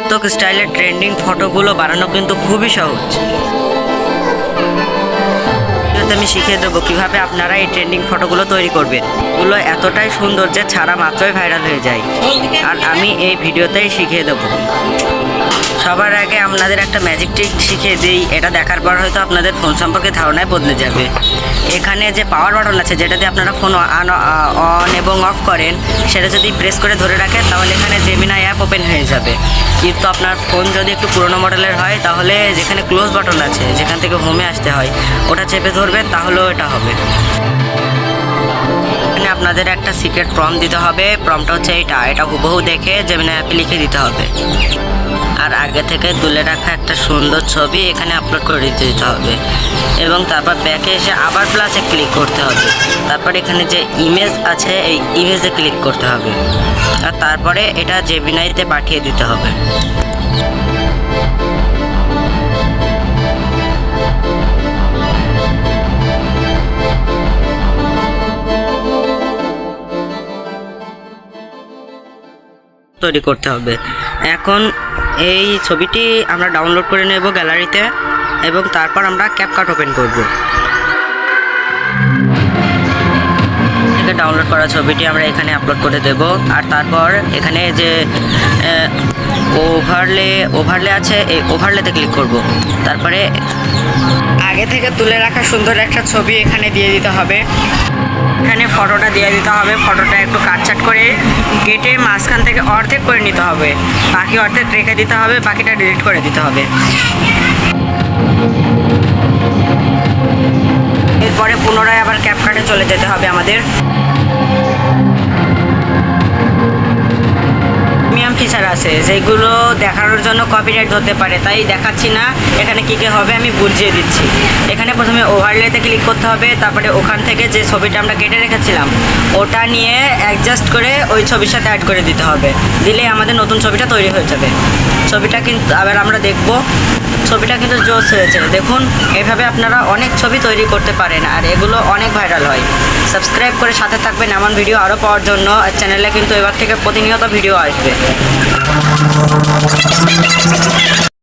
TikTok স্টাইলের trending ফটোগুলো বানানো কিন্তু খুবই সহজ। আমি শিখিয়ে দেবো কিভাবে আপনারা এই ট্রেন্ডিং ফটোগুলো তৈরি করবেন। এগুলো এতটাই সুন্দর যে ছাড়া মাত্রই ভাইরাল হয়ে যায়, আর আমি এই ভিডিওতেই শিখিয়ে দেবো। সবার আগে আপনাদের একটা ম্যাজিক ট্রিক শিখিয়ে দিই, এটা দেখার পর হয়তো আপনাদের ফোন সম্পর্কে ধারণায় বদলে যাবে। এখানে যে পাওয়ার বাটন আছে, যেটা দিয়ে আপনারা ফোন অন এবং অফ করেন, সেটা যদি প্রেস করে ধরে রাখেন তাহলে এখানে জেমিনাই অ্যাপ ওপেন হয়ে যাবে। কিন্তু আপনার ফোন যদি একটু পুরোনো মডেলের হয় তাহলে যেখানে ক্লোজ বাটন আছে, যেখান থেকে হোমে আসতে হয়, ওটা চেপে ধরবেন তাহলেও এটা হবে। এখানে আপনাদের একটা সিক্রেট প্রম্পট দিতে হবে। প্রম্পটটা হচ্ছে এটা হুবহু দেখে জেমিনাই অ্যাপে লিখে দিতে হবে। আর আগে থেকে তুলে রাখা একটা সুন্দর ছবি এখানে আপলোড করে দিতে হবে, এবং তারপর ব্যাকে এসে আবার প্লাসে ক্লিক করতে হবে। তারপর এখানে যে ইমেজ আছে এই ইমেজে ক্লিক করতে হবে, আর তারপরে এটা জেমিনাইতে পাঠিয়ে দিতে হবে। তৈরি করতে হবে। এখন এই ছবিটি আমরা ডাউনলোড করে নেব গ্যালারিতে, এবং তারপর আমরা ক্যাপকাট ওপেন করব। ডাউনলোড করা ছবিটি আমরা এখানে আপলোড করে দেব, আর তারপর এখানে যে ওভারলে আছে এই ওভারলেতে ক্লিক করব। তারপরে আগে থেকে তুলে রাখা সুন্দর একটা ছবি এখানে দিয়ে দিতে হবে। এখানে ফটোটা দিয়ে দিতে হবে। ফটোটা একটু কাটছাট করে কেটে মাঝখান থেকে অর্ধেক করে নিতে হবে, বাকি অর্ধেক রেখে দিতে হবে, বাকিটা ডিলিট করে দিতে হবে। এরপরে পুনরায় আবার ক্যাপকাটে চলে যেতে হবে আমাদের। প্রিমিয়াম ফিচার আছে যেগুলো দেখানোর জন্য কপিরাইট হতে পারে, তাই দেখাচ্ছি না। এখানে কী কী হবে আমি বুঝিয়ে দিচ্ছি। এখানে প্রথমে ওভারলেতে ক্লিক করতে হবে, তারপরে ওখান থেকে যে ছবিটা আমরা কেটে রেখেছিলাম ওটা নিয়ে অ্যাডজাস্ট করে ওই ছবির সাথে অ্যাড করে দিতে হবে। দিলে আমাদের নতুন ছবিটা তৈরি হয়ে যাবে। ছবিটা কিন্তু আবার আমরা দেখব, ছবিটা কিন্তু জোস হয়েছে। দেখুন, এভাবে আপনারা অনেক ছবি তৈরি করতে পারেন, আর এগুলো অনেক ভাইরাল হয়। সাবস্ক্রাইব করে সাথে থাকবেন এমন ভিডিও আরও পাওয়ার জন্য। আর চ্যানেলে কিন্তু এবার থেকে প্রতিনিয়ত ভিডিও আসবে।